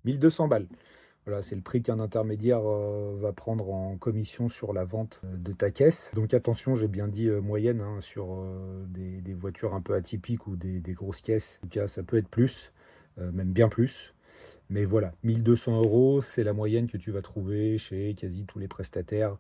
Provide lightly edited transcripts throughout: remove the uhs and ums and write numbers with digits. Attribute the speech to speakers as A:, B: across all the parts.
A: 1200 balles. Voilà, c'est le prix qu'un intermédiaire, va prendre en commission sur la vente, de ta caisse. Donc attention, j'ai bien dit, moyenne, hein, sur, des voitures un peu atypiques ou des grosses caisses. En tout cas, ça peut être plus, même bien plus. Mais voilà, 1 200 €, c'est la moyenne que tu vas trouver chez quasi tous les prestataires,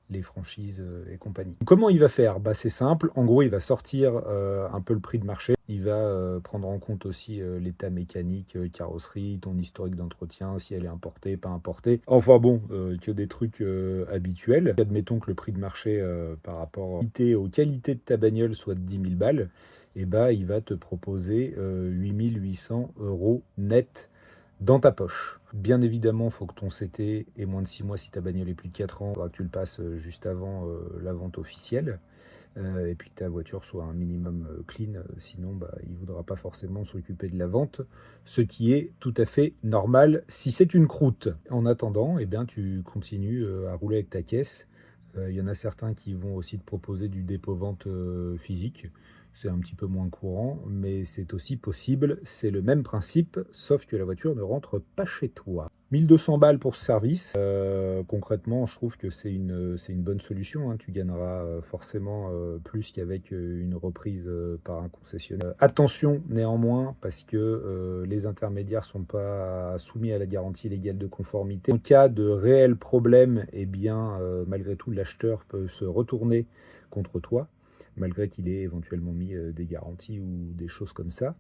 A: les franchises, et compagnie. Comment il va faire? Bah, c'est simple, en gros, il va sortir, un peu le prix de marché. Il va, prendre en compte aussi, l'état mécanique, carrosserie, ton historique d'entretien, si elle est importée, pas importée. Enfin bon, que des trucs, habituels. Admettons que le prix de marché, par rapport aux qualités de ta bagnole soit de 10 000 balles, et bah, il va te proposer, 8 800 € net dans ta poche. Bien évidemment, il faut que ton CT ait moins de 6 mois. Si ta bagnole est plus de 4 ans, il faudra que tu le passes juste avant la vente officielle. Et puis que ta voiture soit un minimum clean, sinon bah, il ne voudra pas forcément s'occuper de la vente, ce qui est tout à fait normal si c'est une croûte. En attendant, eh bien, tu continues à rouler avec ta caisse. Il y en a certains qui vont aussi te proposer du dépôt-vente physique. C'est un petit peu moins courant, mais c'est aussi possible. C'est le même principe, sauf que la voiture ne rentre pas chez toi. 1200 balles pour ce service. Concrètement, je trouve que c'est une bonne solution, hein. Tu gagneras forcément plus qu'avec une reprise par un concessionnaire. Attention néanmoins, parce que les intermédiaires sont pas soumis à la garantie légale de conformité. En cas de réel problème, eh bien, malgré tout, l'acheteur peut se retourner contre toi, malgré qu'il ait éventuellement mis des garanties ou des choses comme ça.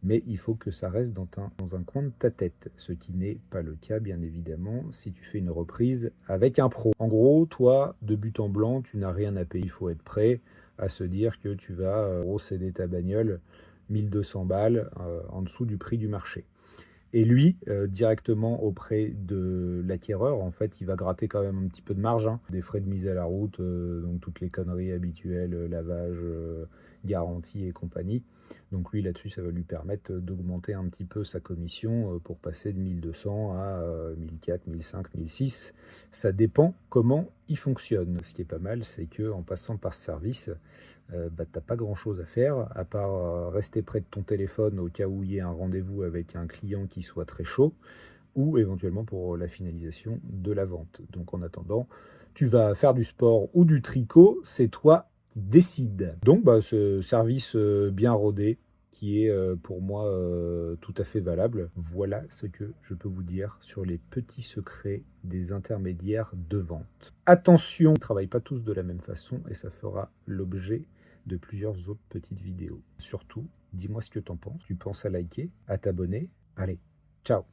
A: Mais il faut que ça reste dans un coin de ta tête, ce qui n'est pas le cas, bien évidemment, si tu fais une reprise avec un pro. En gros, toi, de but en blanc, tu n'as rien à payer. Il faut être prêt à se dire que tu vas céder ta bagnole 1200 balles en dessous du prix du marché. Et lui, directement auprès de l'acquéreur, en fait, il va gratter quand même un petit peu de marge, hein. Des frais de mise à la route, donc toutes les conneries habituelles, lavage, garantie et compagnie. Donc lui, là-dessus, ça va lui permettre d'augmenter un petit peu sa commission, pour passer de 1200 à 1 400, 1 500, 1 600. Ça dépend comment il fonctionne. Ce qui est pas mal, c'est qu'en passant par ce service, bah, tu pas grand-chose à faire, à part rester près de ton téléphone au cas où il y ait un rendez-vous avec un client qui soit très chaud, ou éventuellement pour la finalisation de la vente. Donc en attendant, tu vas faire du sport ou du tricot, c'est toi qui décides. Donc bah, ce service bien rodé, qui est pour moi tout à fait valable. Voilà ce que je peux vous dire sur les petits secrets des intermédiaires de vente. Attention, ils ne travaillent pas tous de la même façon et ça fera l'objet de plusieurs autres petites vidéos. Surtout, dis-moi ce que t'en penses. Tu penses à liker, à t'abonner. Allez, ciao!